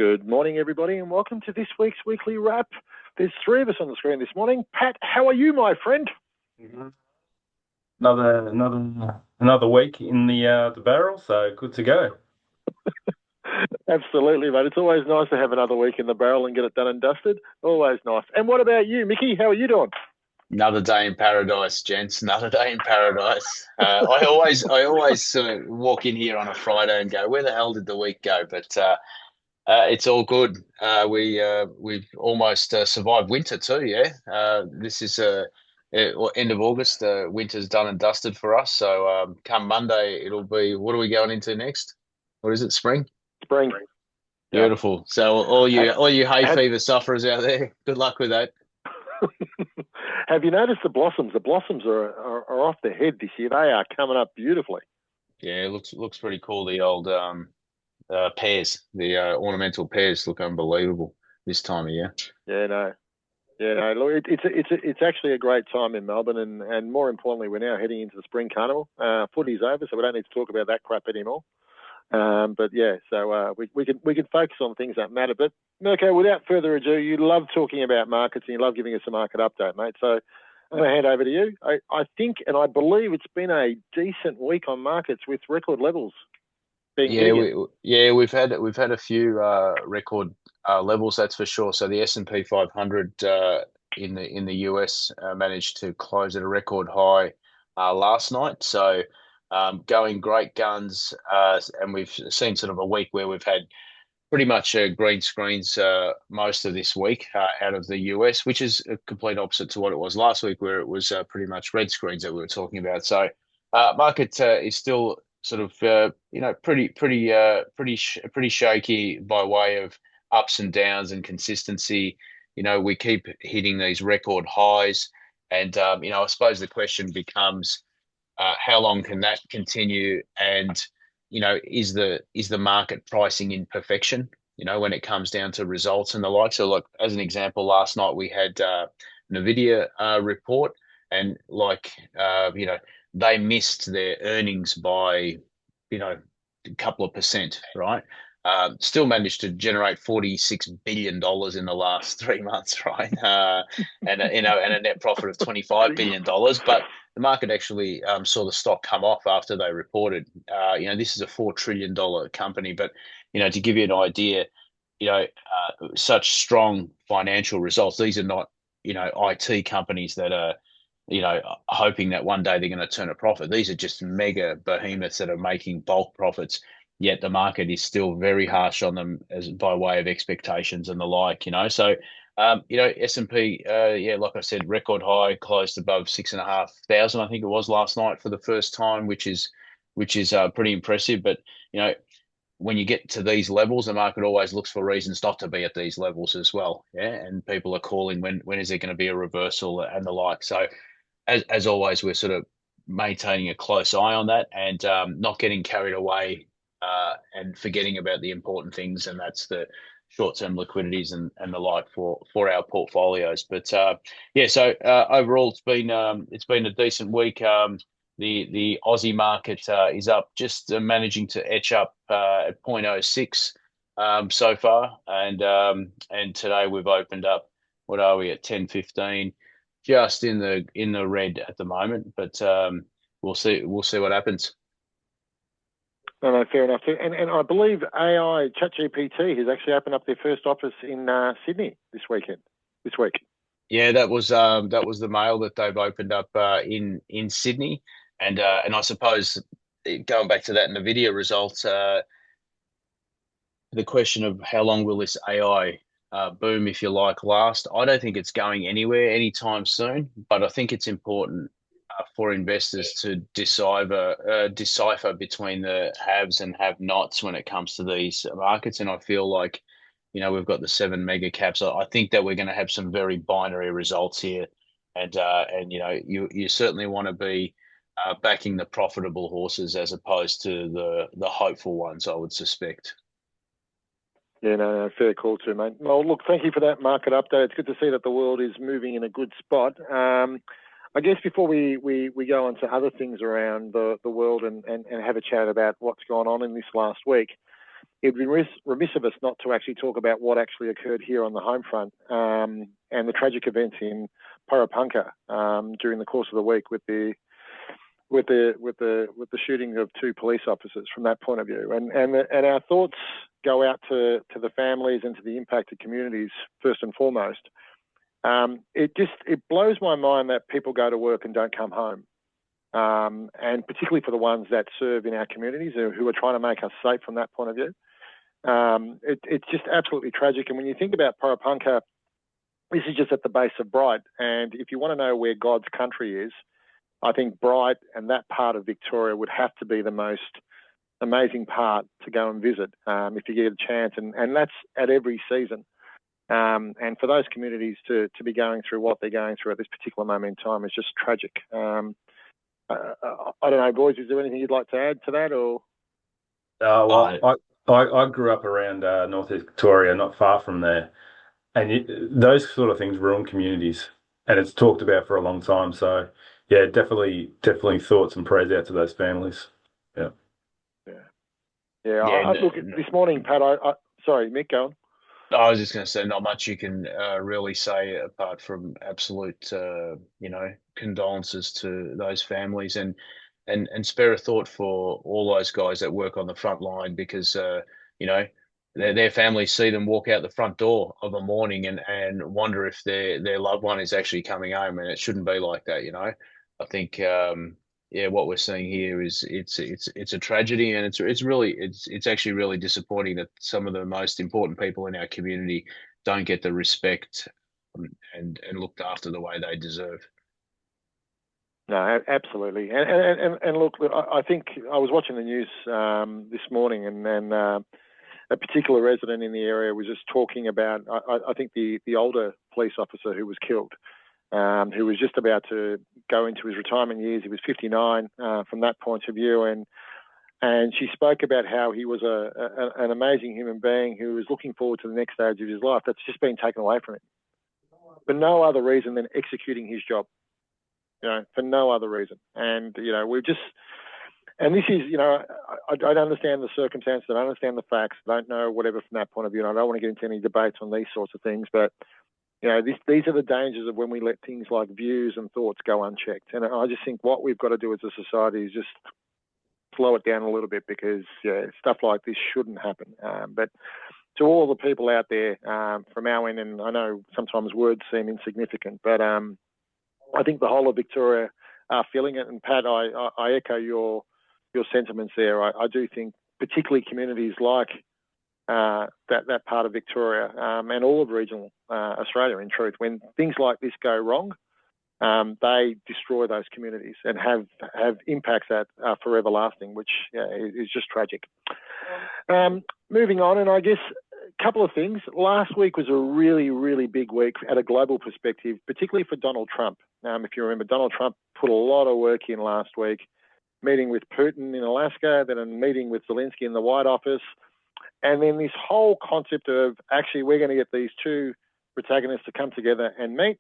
Good morning, everybody, and welcome to this week's weekly wrap. There's three of us on the screen this morning. Pat, how are you, my friend? Another week in the barrel, so good to go. Absolutely, mate. It's always nice to have another week in the barrel and get it done and dusted. Always nice. And what about you, Mickey? How are you doing? Another day in paradise, gents. Another day in paradise. I always walk in here on a Friday and go, "Where the hell did the week go?" But it's all good. We've almost survived winter too. Yeah. This is end of August. Winter's done and dusted for us. So come Monday, it'll be. What are we going into next? What is it? Spring. Spring. Yeah. Beautiful. So all you hay Have, fever sufferers out there, good luck with that. have you noticed the blossoms? The blossoms are off their head this year. They are coming up beautifully. Yeah, it looks pretty cool. The old pears, the ornamental pears look unbelievable this time of year. Yeah, no. Yeah, no, look, it's actually a great time in Melbourne, and more importantly, we're now heading into the spring carnival. Footy's over, so we don't need to talk about that crap anymore. But yeah, so we can focus on things that matter. But Mirko, without further ado, you love talking about markets and you love giving us a market update, mate. So I'm going to hand over to you. I think and I believe it's been a decent week on markets with record levels being hit Yeah, again. we've had a few record levels, that's for sure. So the S&P 500 in the US managed to close at a record high last night. So going great guns, and we've seen sort of a week where we've had pretty much green screens most of this week out of the US, which is a complete opposite to what it was last week, where it was pretty much red screens that we were talking about. So market is still sort of pretty shaky by way of ups and downs and consistency. We keep hitting these record highs, and I suppose the question becomes how long can that continue? And is the market pricing in perfection? When it comes down to results and the like. So, like as an example, last night we had Nvidia report, and they missed their earnings by a couple of percent, right? Still managed to generate $46 billion in the last 3 months, right? And a net profit of $25 billion. But the market actually saw the stock come off after they reported. This is a $4 trillion company, but to give you an idea, such strong financial results. These are not IT companies that are hoping that one day they're going to turn a profit. These are just mega behemoths that are making bulk profits. Yet the market is still very harsh on them as by way of expectations and the like. So S&P, yeah, like I said, record high, closed above 6,500. I think it was last night for the first time, which is pretty impressive. But when you get to these levels, the market always looks for reasons not to be at these levels as well. Yeah, and people are calling when is there going to be a reversal and the like. So as always, we're sort of maintaining a close eye on that and not getting carried away and forgetting about the important things, and that's the short-term liquidities and the like for our portfolios. But yeah, so overall, it's been a decent week. The Aussie market is up, just managing to etch up at 0.06 so far, and today we've opened up. What are we at 10.15? Just in the red at the moment, but we'll see what happens. No, fair enough. And I believe AI ChatGPT has actually opened up their first office in Sydney this weekend. This week. Yeah, that was the mail that they've opened up in Sydney, and I suppose going back to that Nvidia results, the question of how long will this AI boom, if you like, last? I don't think it's going anywhere anytime soon, but I think it's important for investors to decipher between the haves and have-nots when it comes to these markets. And I feel like, we've got the seven mega caps. I think that we're going to have some very binary results here, and you certainly want to be backing the profitable horses as opposed to the hopeful ones, I would suspect. Yeah, no, fair call too, mate. Well, look, thank you for that market update. It's good to see that the world is moving in a good spot. I guess before we go on to other things around the world and have a chat about what's gone on in this last week, it'd be remiss of us not to actually talk about what actually occurred here on the home front, and the tragic events in Parapunka during the course of the week with the shooting of 2 police officers from that point of view. And our thoughts go out to the families and to the impacted communities first and foremost. It blows my mind that people go to work and don't come home. And particularly for the ones that serve in our communities who are trying to make us safe from that point of view. It's just absolutely tragic. And when you think about Parapunka, this is just at the base of Bright. And if you want to know where God's country is, I think Bright and that part of Victoria would have to be the most amazing part to go and visit if you get a chance. And that's at every season. And for those communities to be going through what they're going through at this particular moment in time is just tragic. I don't know, boys, is there anything you'd like to add to that? Or I grew up around North East Victoria, not far from there, and those sort of things ruin communities, and it's talked about for a long time. So, yeah, definitely thoughts and prayers out to those families. Yeah. Look, this morning, Pat. Sorry, Mick, go on. I was just going to say, not much you can really say apart from absolute, condolences to those families, and spare a thought for all those guys that work on the front line, because their families see them walk out the front door of a morning and wonder if their loved one is actually coming home, and it shouldn't be like that. I think what we're seeing here is it's a tragedy, and it's actually really disappointing that some of the most important people in our community don't get the respect and looked after the way they deserve. No, absolutely. And look, I think I was watching the news this morning, and a particular resident in the area was just talking about, I think the older police officer who was killed, who was just about to go into his retirement years. He was 59 from that point of view, and she spoke about how he was an amazing human being who was looking forward to the next stage of his life that's just been taken away from him, for no other reason than executing his job. For no other reason. And and this is, I don't understand the circumstances, I don't understand the facts, I don't know whatever from that point of view, and I don't want to get into any debates on these sorts of things, but these are the dangers of when we let things like views and thoughts go unchecked. And I just think what we've got to do as a society is just slow it down a little bit, because stuff like this shouldn't happen. But to all the people out there from our end, and I know sometimes words seem insignificant, but I think the whole of Victoria are feeling it. And Pat, I echo your sentiments there. I do think particularly communities like that part of Victoria and all of regional Australia, in truth, when things like this go wrong, they destroy those communities and have impacts that are forever lasting, which is just tragic. Moving on, and I guess a couple of things. Last week was a really, really big week at a global perspective, particularly for Donald Trump. If you remember, Donald Trump put a lot of work in last week, meeting with Putin in Alaska, then a meeting with Zelensky in the White Office, and then this whole concept of actually we're going to get these two protagonists to come together and meet,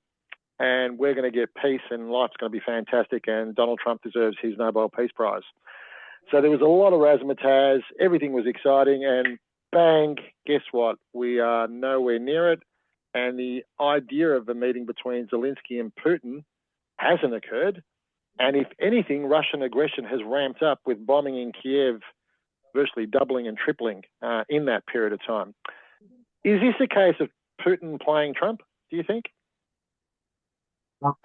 and we're going to get peace, and life's going to be fantastic, and Donald Trump deserves his Nobel Peace Prize. So there was a lot of razzmatazz, everything was exciting, and bang, guess what? We are nowhere near it, and the idea of a meeting between Zelensky and Putin hasn't occurred, and if anything, Russian aggression has ramped up, with bombing in Kiev virtually doubling and tripling in that period of time. Is this a case of Putin playing Trump, do you think?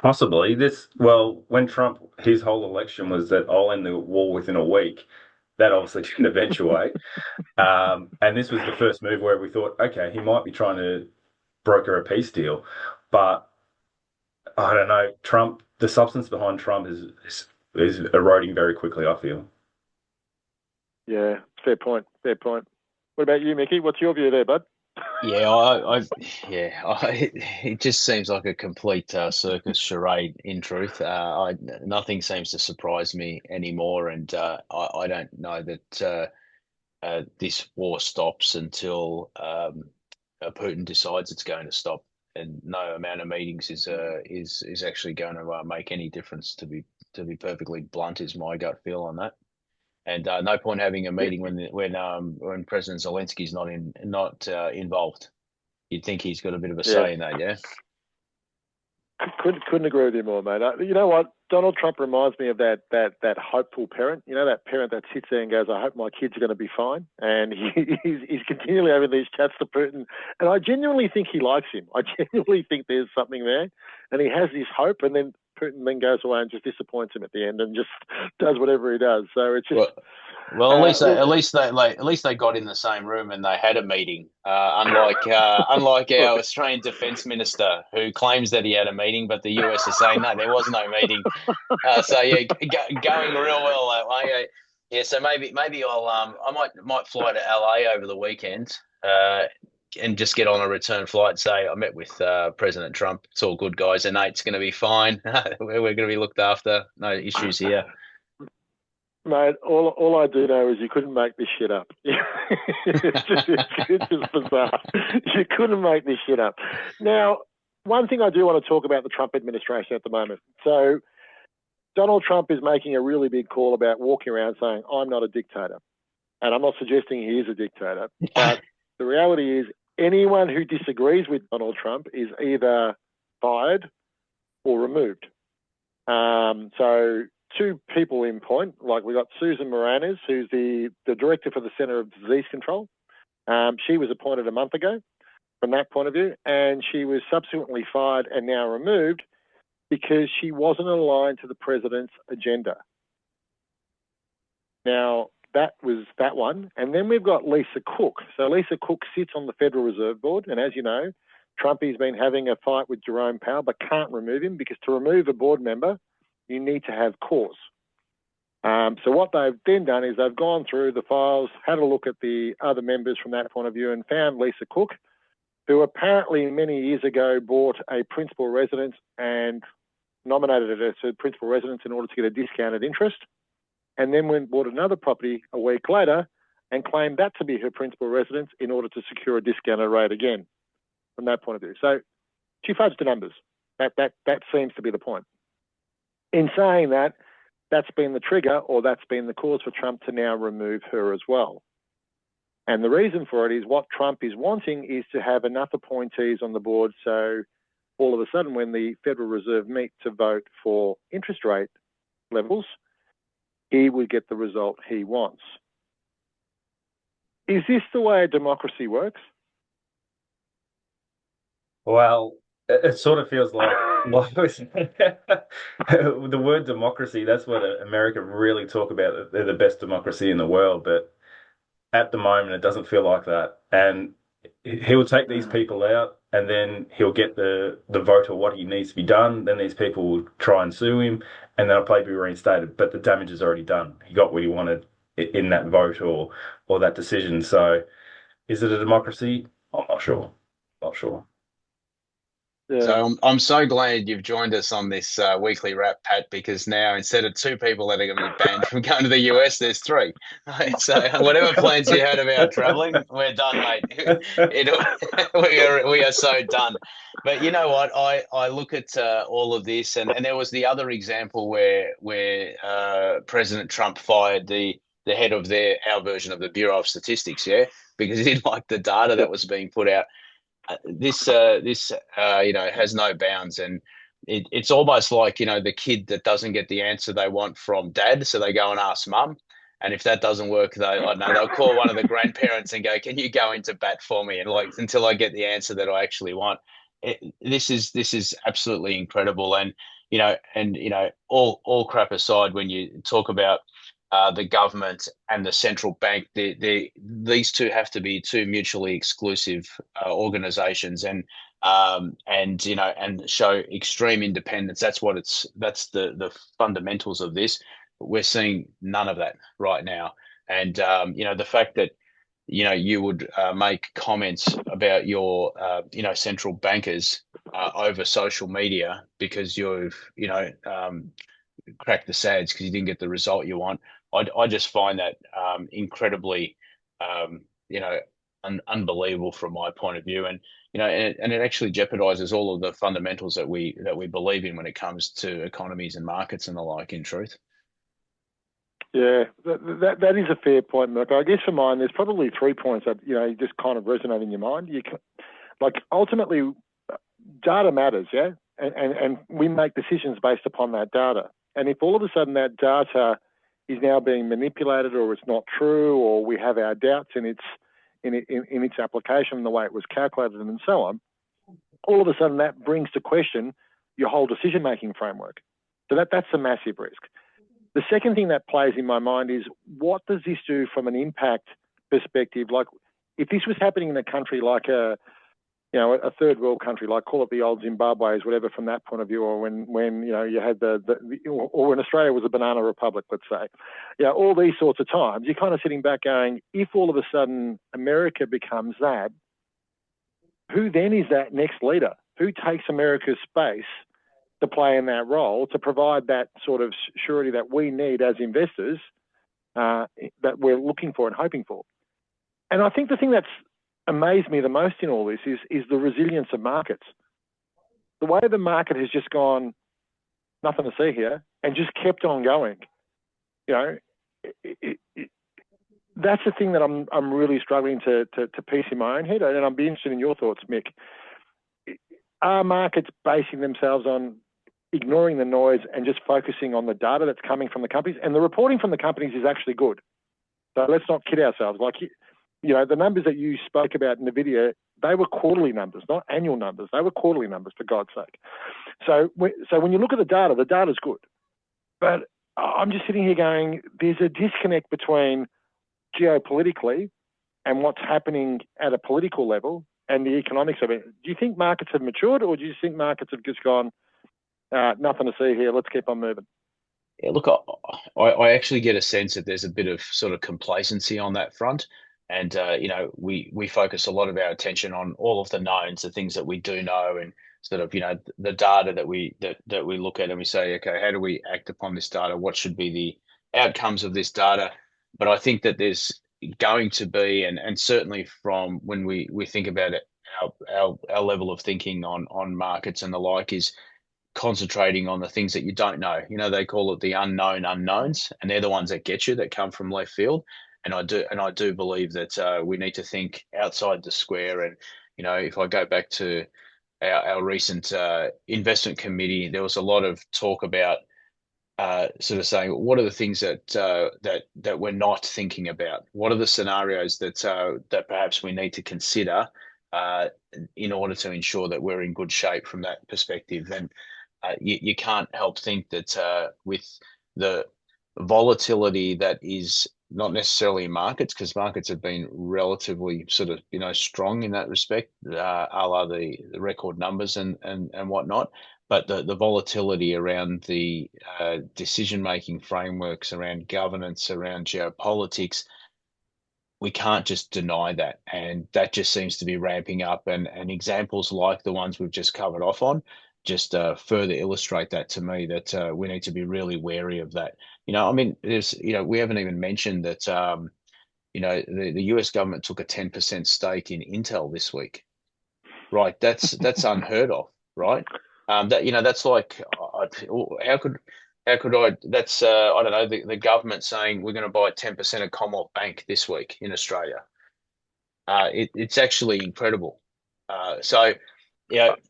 Possibly. When Trump, his whole election was that I'll end the war within a week. That obviously didn't eventuate. And this was the first move where we thought, okay, he might be trying to broker a peace deal. But I don't know, Trump, the substance behind Trump is eroding very quickly, I feel. Yeah, fair point. What about you, Mickey? What's your view there, bud? Yeah, it just seems like a complete circus charade. In truth, nothing seems to surprise me anymore, and I don't know that this war stops until Putin decides it's going to stop, and no amount of meetings is actually going to make any difference. To be perfectly blunt, is my gut feel on that. And no point having a meeting when President Zelensky's not involved. You'd think he's got a bit of a say in that, yeah. Couldn't agree with you more, mate. You know what? Donald Trump reminds me of that hopeful parent. You know, that parent that sits there and goes, "I hope my kids are going to be fine." And he's continually having these chats to Putin, and I genuinely think he likes him. I genuinely think there's something there, and he has this hope, and then Putin then goes away and just disappoints him at the end and just does whatever he does. So it's just. Well, at least they got in the same room and they had a meeting. Unlike our Australian Defence Minister, who claims that he had a meeting, but the US is saying no, there was no meeting. So yeah, going real well that way. Yeah, so maybe I might fly to LA over the weekend. And just get on a return flight and say, I met with President Trump. It's all good, guys. Innate's going to be fine. We're going to be looked after. No issues here. Mate, all I do know is you couldn't make this shit up. It's just bizarre. You couldn't make this shit up. Now, one thing I do want to talk about the Trump administration at the moment. So Donald Trump is making a really big call about walking around saying, I'm not a dictator. And I'm not suggesting he is a dictator. But the reality is anyone who disagrees with Donald Trump is either fired or removed. So two people in point, like we got Susan Moranis, who's the director for the Centre of Disease Control. She was appointed a month ago from that point of view, and she was subsequently fired and now removed because she wasn't aligned to the president's agenda. Now, that was that one. And then we've got Lisa Cook. So Lisa Cook sits on the Federal Reserve Board, and as you know, Trumpy's been having a fight with Jerome Powell but can't remove him because to remove a board member, you need to have cause. So what they've then done is they've gone through the files, had a look at the other members from that point of view and found Lisa Cook, who apparently many years ago bought a principal residence and nominated it as a principal residence in order to get a discounted interest, and then went and bought another property a week later and claimed that to be her principal residence in order to secure a discounted rate again from that point of view. So she fudged the numbers. That seems to be the point. In saying that, that's been the trigger or that's been the cause for Trump to now remove her as well. And the reason for it is what Trump is wanting is to have enough appointees on the board so all of a sudden when the Federal Reserve meet to vote for interest rate levels, he would get the result he wants. Is this the way a democracy works? Well, it sort of feels like the word democracy, that's what America really talk about. They're the best democracy in the world, but at the moment it doesn't feel like that. And he'll take these people out and then he'll get the vote of what he needs to be done. Then these people will try and sue him and they'll probably be reinstated. But the damage is already done. He got what he wanted in that vote or that decision. So is it a democracy? I'm not sure. Not sure. Yeah. So I'm so glad you've joined us on this weekly wrap, Pat, because now instead of two people that are going to be banned from going to the US, there's three. So whatever plans you had about traveling, we're done, mate. We are so done. But you know what? I look at all of this, and there was the other example where President Trump fired the head of our version of the Bureau of Statistics, yeah, because he didn't like the data that was being put out. This has no bounds, and it's almost like the kid that doesn't get the answer they want from dad, so they go and ask mum, and if that doesn't work, they'll call one of the grandparents and go, "Can you go into bat for me?" And until I get the answer that I actually want. This is absolutely incredible, and all crap aside, when you talk about the government and the central bank, these two have to be two mutually exclusive organizations, and show extreme independence. That's the fundamentals of this. But we're seeing none of that right now, and the fact that you would make comments about your central bankers over social media because you've cracked the sads because you didn't get the result you want. I just find that incredibly, unbelievable from my point of view, and it actually jeopardizes all of the fundamentals that we believe in when it comes to economies and markets and the like. In truth, Yeah, that is a fair point, Mark. I guess for mine, there's probably 3 points that just kind of resonate in your mind. Ultimately, data matters, yeah, and we make decisions based upon that data. And if all of a sudden that data is now being manipulated, or it's not true, or we have our doubts in its application and the way it was calculated, and so on, all of a sudden that brings to question your whole decision-making framework. So that's a massive risk. The second thing that plays in my mind is, what does this do from an impact perspective? Like, if this was happening in a country like a third world country, like call it the old Zimbabwe's, whatever, from that point of view, or when you had or when Australia was a banana republic, let's say, all these sorts of times, you're kind of sitting back going, if all of a sudden America becomes that, who then is that next leader? Who takes America's space to play in that role, to provide that sort of surety that we need as investors, that we're looking for and hoping for? And I think the thing that's amazed me the most in all this is the resilience of markets. The way the market has just gone, nothing to see here, and just kept on going. That's the thing that I'm really struggling to piece in my own head, and I'd be interested in your thoughts, Mick. Are markets basing themselves on ignoring the noise and just focusing on the data that's coming from the companies? And the reporting from the companies is actually good. So let's not kid ourselves. Like, the numbers that you spoke about in the video, they were quarterly numbers, not annual numbers. They were quarterly numbers, for God's sake. So when you look at the data's good. But I'm just sitting here going, there's a disconnect between geopolitically and what's happening at a political level and the economics of it. Do you think markets have matured, or do you think markets have just gone, nothing to see here, let's keep on moving? Yeah, look, I actually get a sense that there's a bit of sort of complacency on that front. And, we focus a lot of our attention on all of the knowns, the things that we do know, and sort of, the data that we look at, and we say, okay, how do we act upon this data? What should be the outcomes of this data? But I think that there's going to be, and certainly from when we think about it, our level of thinking on markets and the like is concentrating on the things that you don't know. They call it the unknown unknowns, and they're the ones that get you, that come from left field. And I do believe that we need to think outside the square. And if I go back to our recent investment committee, there was a lot of talk about sort of saying, what are the things that we're not thinking about? What are the scenarios that perhaps we need to consider in order to ensure that we're in good shape from that perspective? And you can't help think that with the volatility that is not necessarily in markets, because markets have been relatively sort of strong in that respect, a la the record numbers and whatnot. But the volatility around the decision-making frameworks, around governance, around geopolitics, we can't just deny that. And that just seems to be ramping up. And examples like the ones we've just covered off on just further illustrate that to me, that we need to be really wary of that. There's, we haven't even mentioned that, the US government took a 10% stake in Intel this week, right? That's unheard of, right? That's like, how could I? That's I don't know. The government saying we're going to buy 10% of Commonwealth Bank this week in Australia. It's actually incredible. So,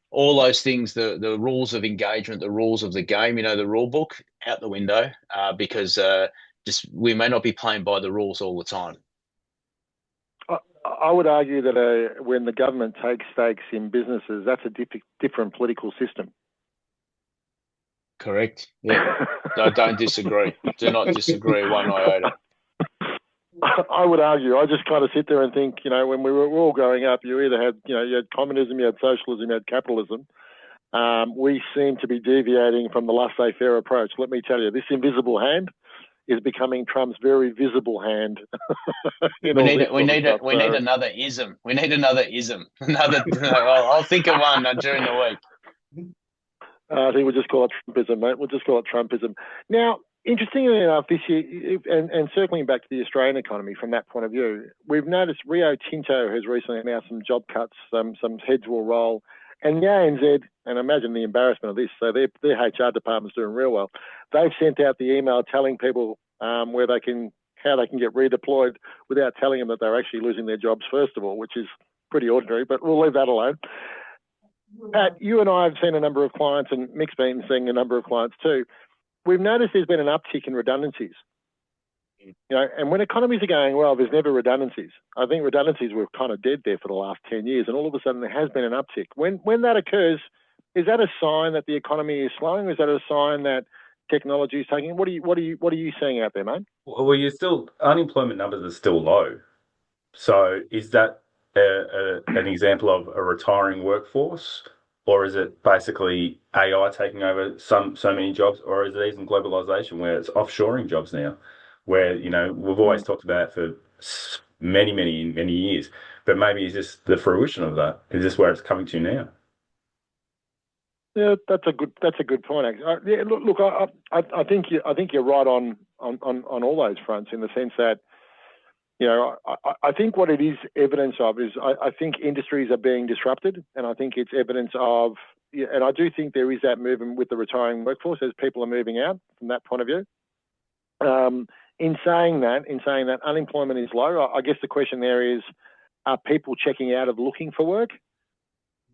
all those things, the rules of engagement, the rules of the game, the rule book out the window, because just we may not be playing by the rules all the time. I would argue that when the government takes stakes in businesses, that's a different political system. Correct. Yeah. No, don't disagree. Do not disagree one iota. I would argue. I just kind of sit there and think, when we were all growing up, you either had, you had communism, you had socialism, you had capitalism. We seem to be deviating from the laissez-faire approach. Let me tell you, this invisible hand is becoming Trump's very visible hand. We need another ism. We need another ism. I'll think of one during the week. I think we'll just call it Trumpism, mate. We'll just call it Trumpism. Now, interestingly enough, this year, and circling back to the Australian economy from that point of view, we've noticed Rio Tinto has recently announced some job cuts, some heads will roll, and the ANZ, and imagine the embarrassment of this, so their HR department's doing real well. They've sent out the email telling people where how they can get redeployed without telling them that they're actually losing their jobs first of all, which is pretty ordinary. But we'll leave that alone. Pat, you and I have seen a number of clients, and Mick's been seeing a number of clients too. We've noticed there's been an uptick in redundancies. And when economies are going well, there's never redundancies. I think redundancies were kind of dead there for the last 10 years, and all of a sudden there has been an uptick. When that occurs, is that a sign that the economy is slowing? Or is that a sign that technology is taking? What are you seeing out there, mate? Well, unemployment numbers are still low. So is that an example of a retiring workforce, or is it basically AI taking over so many jobs, or is it even globalization where it's offshoring jobs now, where we've always talked about it for many, many, many years, but maybe is this the fruition of that? Is this where it's coming to now? Yeah, that's a good point. Actually. Yeah, look, I think you're right on all those fronts in the sense that I think what it is evidence of is I think industries are being disrupted, and I think it's evidence of, and I do think there is that movement with the retiring workforce as people are moving out from that point of view. In saying that unemployment is low, I guess the question there is, are people checking out of looking for work,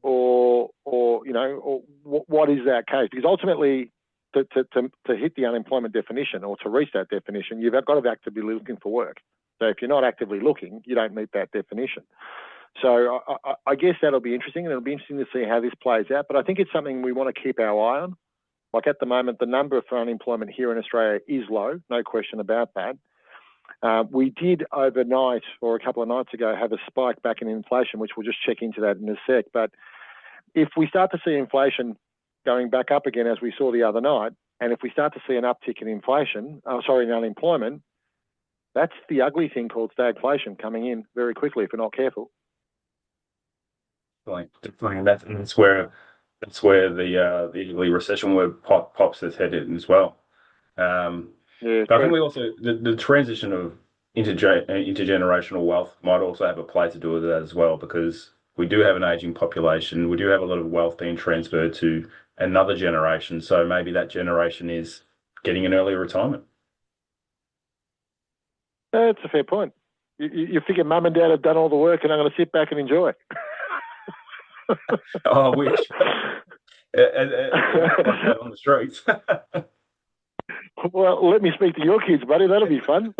or what is that case? Because ultimately, to hit the unemployment definition or to reach that definition, you've got to actively be looking for work. So if you're not actively looking, you don't meet that definition. So I guess that'll be interesting, and it'll be interesting to see how this plays out. But I think it's something we want to keep our eye on. Like at the moment, the number for unemployment here in Australia is low, no question about that. We did overnight, or a couple of nights ago, have a spike back in inflation, which we'll just check into that in a sec. But if we start to see inflation going back up again, as we saw the other night, and if we start to see an uptick in in unemployment, that's the ugly thing called stagflation coming in very quickly if we're not careful. Definitely, and that's where the ugly recession word pops its head in as well. Yeah, but I think we also the transition of intergenerational wealth might also have a play to do with that as well, because we do have an aging population. We do have a lot of wealth being transferred to another generation. So maybe that generation is getting an early retirement. That's a fair point. You figure mum and dad have done all the work and I'm going to sit back and enjoy it. Oh, I wish. On the streets. Well, let me speak to your kids, buddy. That'll be fun.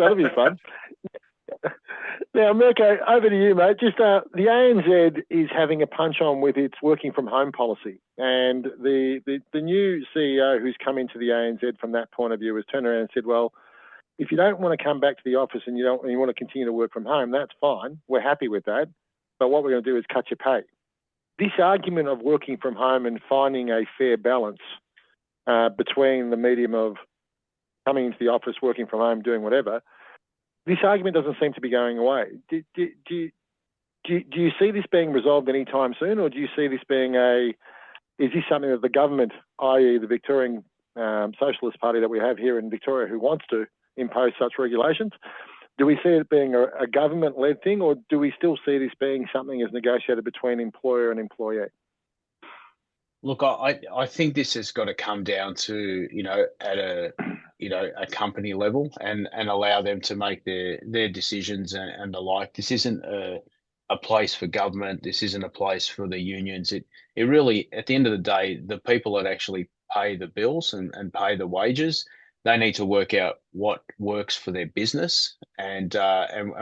Now, Mirko, over to you, mate. Just the ANZ is having a punch on with its working from home policy, and the new CEO who's come into the ANZ from that point of view has turned around and said, well, if you don't want to come back to the office and you want to continue to work from home, that's fine. We're happy with that. But what we're going to do is cut your pay. This argument of working from home and finding a fair balance between the medium of coming into the office, working from home, doing whatever, this argument doesn't seem to be going away. Do you see this being resolved anytime soon, or do you see this being is this something that the government, i.e. the Victorian Socialist Party that we have here in Victoria, who wants to impose such regulations, do we see it being a government-led thing, or do we still see this being something as negotiated between employer and employee? Look, I think this has got to come down to, at a company level and allow them to make their decisions and the like. This isn't a place for government. This isn't a place for the unions. It really, at the end of the day, the people that actually pay the bills and pay the wages, they need to work out what works for their business and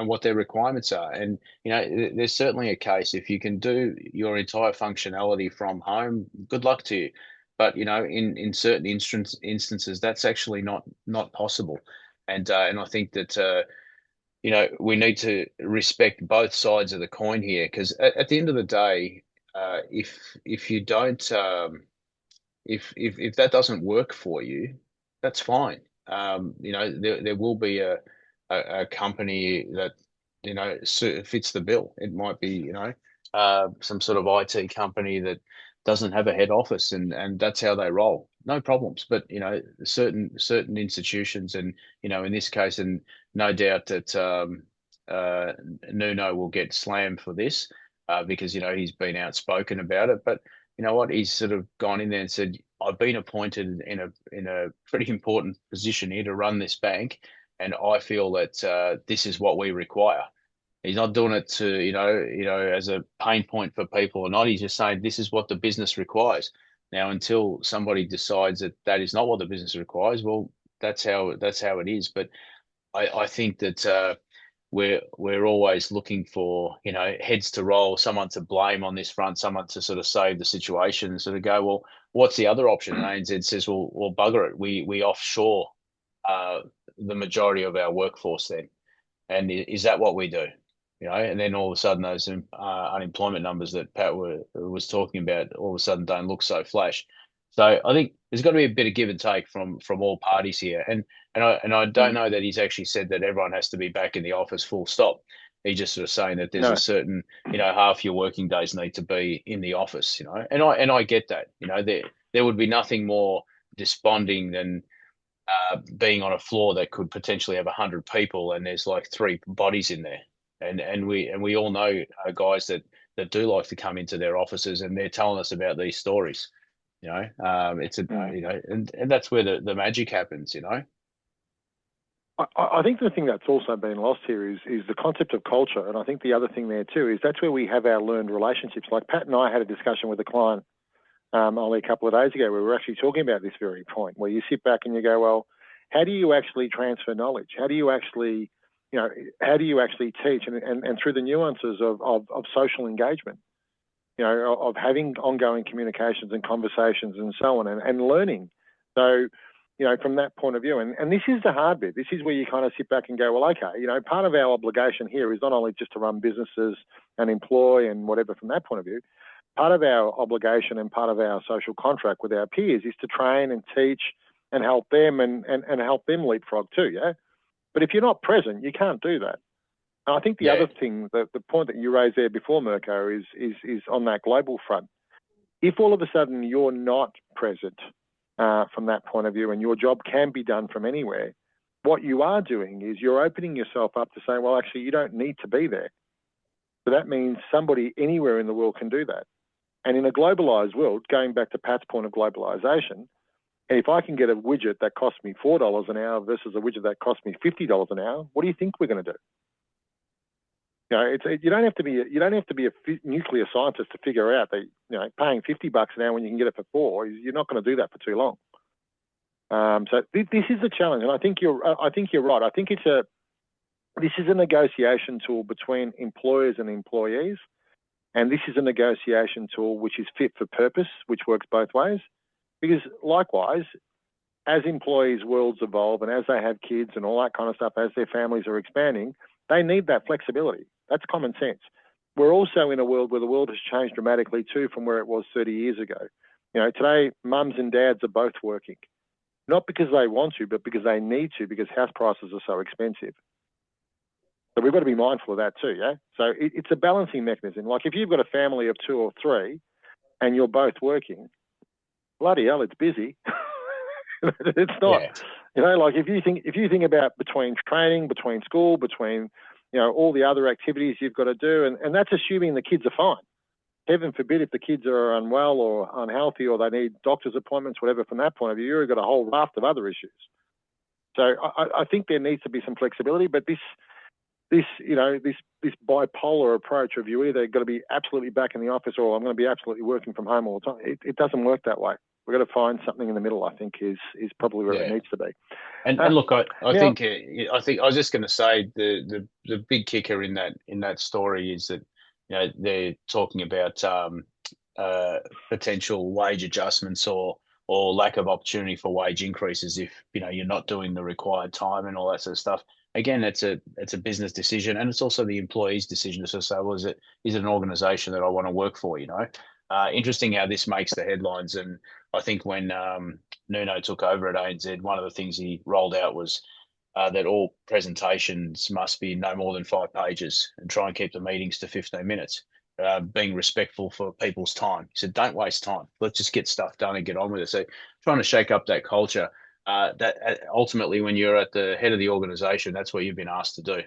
what their requirements are. And there's certainly a case if you can do your entire functionality from home, good luck to you. But in certain instances, that's actually not possible. And I think that we need to respect both sides of the coin here, because at the end of the day, if you don't if that doesn't work for you, that's fine. There will be a company that fits the bill. It might be some sort of IT company that doesn't have a head office, and that's how they roll. No problems. But certain institutions, and in this case, and no doubt that Nuno will get slammed for this because he's been outspoken about it. But you know what? He's sort of gone in there and said, I've been appointed in a pretty important position here to run this bank. and I feel that this is what we require. He's not doing it to, as a pain point for people or not. He's just saying this is what the business requires. Now, until somebody decides that that is not what the business requires, well, that's how it is. But I think that we're always looking for, heads to roll, someone to blame on this front, someone to sort of save the situation, and sort of go, well, what's the other option? And ANZ says, well, bugger it, we offshore the majority of our workforce then, and is that what we do? And then all of a sudden those unemployment numbers that Pat was talking about all of a sudden don't look so flash. So I think there's got to be a bit of give and take from all parties here, and I don't know that he's actually said that everyone has to be back in the office full stop. He's just sort of saying that there's a certain, half your working days need to be in the office, and I get that. There would be nothing more desponding than being on a floor that could potentially have 100 people and there's like 3 bodies in there, and we all know guys that do like to come into their offices, and they're telling us about these stories. It's a and that's where the magic happens. I think the thing that's also been lost here is the concept of culture, and I think the other thing there too is that's where we have our learned relationships. Like Pat and I had a discussion with a client only a couple of days ago where we were actually talking about this very point, where you sit back and you go, well, how do you actually transfer knowledge? How do you actually, how do you actually teach? And through the nuances of social engagement, of having ongoing communications and conversations and so on, and learning. So, from that point of view, and this is the hard bit. This is where you kind of sit back and go, well, okay, part of our obligation here is not only just to run businesses and employ and whatever from that point of view. Part of our obligation and part of our social contract with our peers is to train and teach and help them and help them leapfrog too, yeah? But if you're not present, you can't do that. And I think the other thing, the point that you raised there before, Mirko, is on that global front. If all of a sudden you're not present from that point of view and your job can be done from anywhere, what you are doing is you're opening yourself up to saying, well, actually, you don't need to be there. So that means somebody anywhere in the world can do that. And in a globalized world, going back to Pat's point of globalization, if I can get a widget that costs me $4 an hour versus a widget that costs me $50 an hour, what do you think we're going to do? You don't have to be a nuclear scientist to figure out that paying $50 an hour when you can get it for $4, you're not going to do that for too long. So this is the challenge, and I think you're right. I think this is a negotiation tool between employers and employees. And this is a negotiation tool which is fit for purpose, which works both ways. Because likewise, as employees' worlds evolve and as they have kids and all that kind of stuff, as their families are expanding, they need that flexibility. That's common sense. We're also in a world where the world has changed dramatically too from where it was 30 years ago. Today, mums and dads are both working. Not because they want to, but because they need to, because house prices are so expensive. So we've got to be mindful of that too, yeah? So it's a balancing mechanism. Like if you've got a family of 2 or 3 and you're both working, bloody hell, it's busy. It's not, like if you think about between training, between school, between, all the other activities you've got to do, and that's assuming the kids are fine. Heaven forbid if the kids are unwell or unhealthy or they need doctor's appointments, whatever, from that point of view, you've got a whole raft of other issues. So I think there needs to be some flexibility, but this bipolar approach of you either got to be absolutely back in the office or I'm going to be absolutely working from home all the time. It doesn't work that way. We've got to find something in the middle, I think, is probably where it needs to be. And look, I think I was just going to say the big kicker in that story is that they're talking about potential wage adjustments or lack of opportunity for wage increases if you're not doing the required time and all that sort of stuff. Again, it's a business decision, and it's also the employee's decision to say, well, is it an organisation that I want to work for? Interesting how this makes the headlines. And I think when Nuno took over at ANZ, one of the things he rolled out was that all presentations must be no more than 5 pages and try and keep the meetings to 15 minutes, being respectful for people's time. He said, don't waste time. Let's just get stuff done and get on with it. So trying to shake up that culture. That ultimately, when you're at the head of the organisation, that's what you've been asked to do.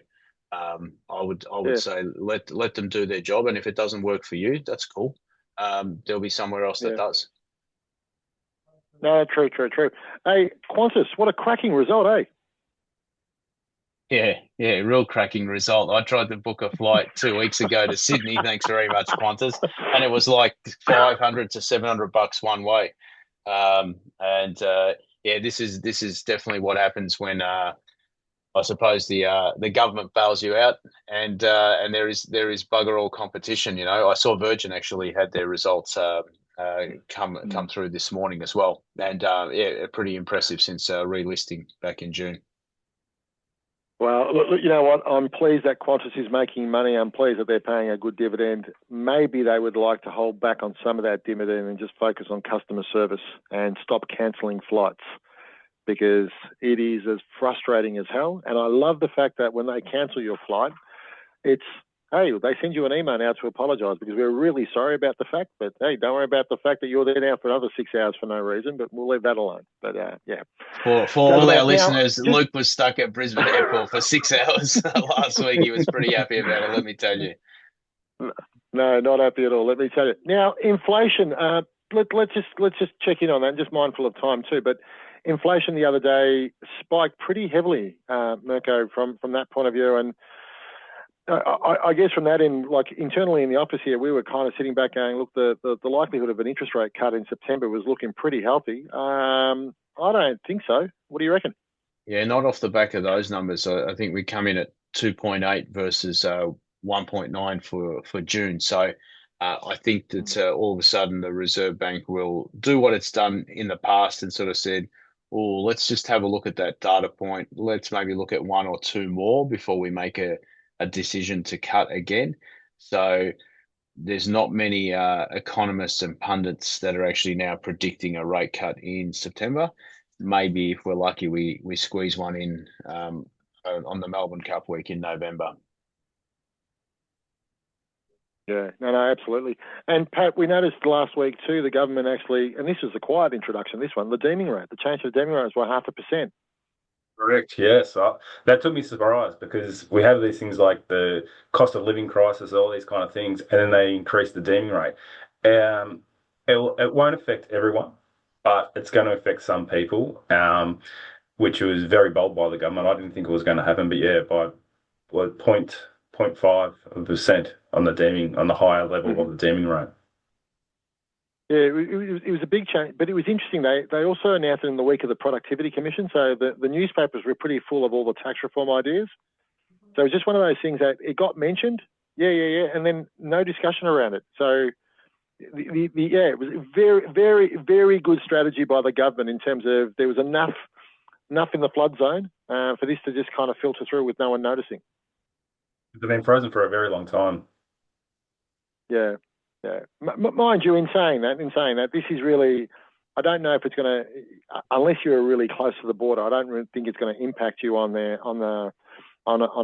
I would say let them do their job, and if it doesn't work for you, that's cool. There'll be somewhere else that does. No, true. Hey, Qantas, what a cracking result, eh? Yeah, real cracking result. I tried to book a flight 2 weeks ago to Sydney. Thanks very much, Qantas, and it was like 500 to $700 one way. And yeah, this is definitely what happens when I suppose the government bails you out, and there is bugger all competition. I saw Virgin actually had their results come through this morning as well, and yeah, pretty impressive since relisting back in June. Well, look, you know what? I'm pleased that Qantas is making money. I'm pleased that they're paying a good dividend. Maybe they would like to hold back on some of that dividend and just focus on customer service and stop cancelling flights, because it is as frustrating as hell. And I love the fact that when they cancel your flight, it's, hey, they send you an email now to apologise because we're really sorry about the fact, but hey, don't worry about the fact that you're there now for another 6 hours for no reason, but we'll leave that alone. But yeah. For Doesn't all our matter. Now, listeners, just Luke was stuck at Brisbane Airport for 6 hours last week. He was pretty happy about it, let me tell you. no, not happy at all. Let me tell you. Now, inflation. Let's just check in on that. Just mindful of time too. But inflation the other day spiked pretty heavily, Mirko, from that point of view. And I guess from that end, like internally in the office here, we were kind of sitting back going, look, the likelihood of an interest rate cut in September was looking pretty healthy. I don't think so. What do you reckon? Yeah, not off the back of those numbers. I think we come in at 2.8 versus 1.9 for June. So I think that all of a sudden the Reserve Bank will do what it's done in the past and sort of said, oh, let's just have a look at that data point. Let's maybe look at one or two more before we make a decision to cut again. So there's not many economists and pundits that are actually now predicting a rate cut in September. Maybe if we're lucky, we squeeze one in on the Melbourne Cup week in November. Yeah, no, absolutely. And Pat, we noticed last week too, the government actually, and this was a quiet introduction, this one, the deeming rate, the change to the deeming rate was by 0.5%. Correct. Yes, that took me surprised because we have these things like the cost of living crisis, all these kind of things, and then they increase the deeming rate. It won't affect everyone, but it's going to affect some people, which was very bold by the government. I didn't think it was going to happen, but yeah, by what, 0.5% on the deeming, on the higher level of the deeming rate. Yeah, it was a big change, but it was interesting. They also announced it in the week of the Productivity Commission, so the newspapers were pretty full of all the tax reform ideas. So it was just one of those things that it got mentioned, yeah, and then no discussion around it. So yeah, it was very, very, very good strategy by the government in terms of there was enough in the flood zone for this to just kind of filter through with no one noticing. They've been frozen for a very long time. Yeah. Mind you, in saying that, this is really, I don't know if it's going to, unless you're really close to the border, I don't really think it's going to impact you on a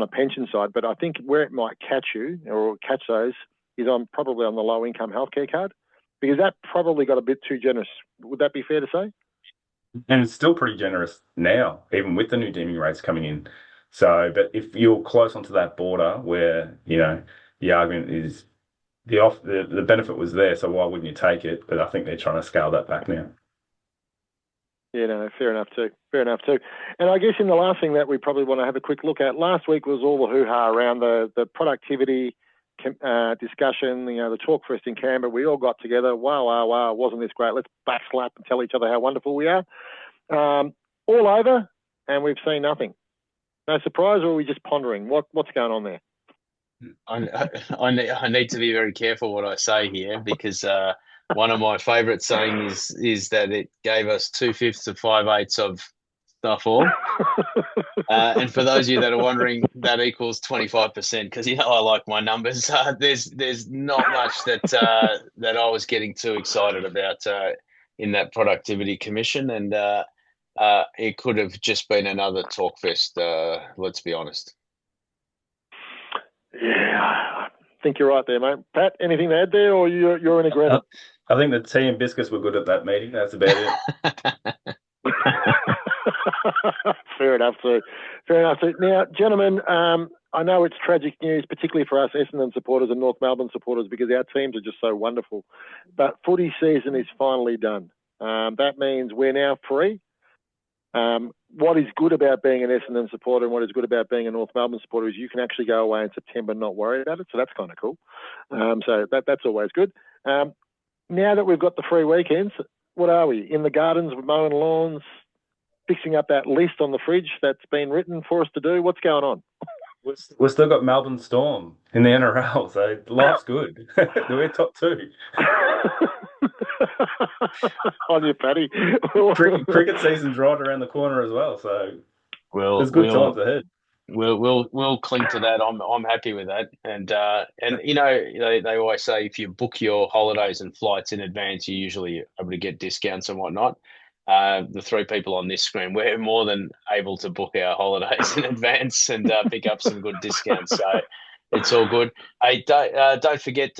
pension side. But I think where it might catch you or catch those is probably on the low income healthcare card, because that probably got a bit too generous. Would that be fair to say? And it's still pretty generous now, even with the new deeming rates coming in. So, but if you're close onto that border where, the argument is the benefit was there, so why wouldn't you take it? But I think they're trying to scale that back now. Yeah, no, fair enough too. And I guess in the last thing that we probably want to have a quick look at, last week was all the hoo-ha around the productivity discussion, the talk fest in Canberra. We all got together. Wow, wasn't this great? Let's backslap and tell each other how wonderful we are. All over, and we've seen nothing. No surprise, or are we just pondering? What's going on there? I need to be very careful what I say here, because one of my favourite sayings is that it gave us 2/5 to 5/8 of stuff all. And for those of you that are wondering, that equals 25%, because I like my numbers. There's not much that I was getting too excited about in that productivity commission, and it could have just been another talk fest. Let's be honest. Yeah, I think you're right there, mate. Pat, anything to add there, or you're in agreement? I think the tea and biscuits were good at that meeting. That's about it. Fair enough too. Now, gentlemen, I know it's tragic news, particularly for us Essendon supporters and North Melbourne supporters, because our teams are just so wonderful. But footy season is finally done. That means we're now free. What is good about being an Essendon supporter and what is good about being a North Melbourne supporter is you can actually go away in September and not worry about it. So that's kind of cool. So that's always good. Now that we've got the free weekends, what are we? In the gardens with mowing lawns, fixing up that list on the fridge that's been written for us to do? What's going on? We've still got Melbourne Storm in the NRL, so life's good. We're top 2. On your Paddy. Cricket season's right around the corner as well, so there's good We'll times ahead. we'll cling to that. I'm happy with that. And they always say if you book your holidays and flights in advance, you're usually able to get discounts and whatnot. The 3 people on this screen, we're more than able to book our holidays in advance and pick up some good discounts. So it's all good. Hey, don't forget,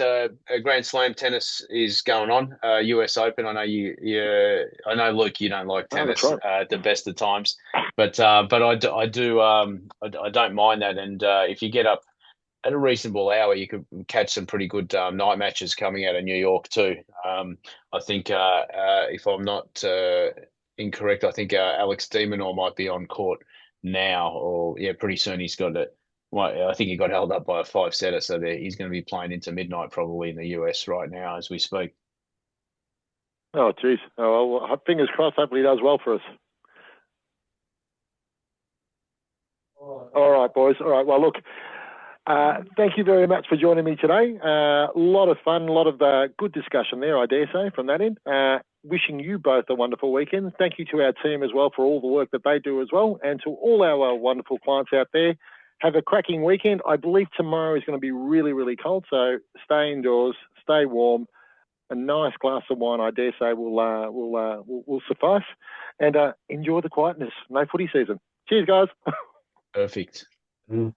Grand Slam tennis is going on. US Open. I know I know, Luke, you don't like tennis at the best of times, but I do. I don't mind that. And if you get up at a reasonable hour, you could catch some pretty good night matches coming out of New York too. I think if I'm not incorrect, I think Alex de Minaur might be on court now, or pretty soon he's got it. Well, I think he got held up by a 5-setter, so he's going to be playing into midnight probably in the US right now as we speak. Oh, geez. Oh, well, fingers crossed. Hopefully he does well for us. All right, boys. All right. Well, look, thank you very much for joining me today. A lot of fun, a lot of good discussion there, I dare say, from that end. Wishing you both a wonderful weekend. Thank you to our team as well for all the work that they do as well, and to all our wonderful clients out there. Have a cracking weekend. I believe tomorrow is going to be really, really cold, so stay indoors, stay warm. A nice glass of wine, I dare say, will suffice. And enjoy the quietness. No footy season. Cheers, guys. Perfect. Mm.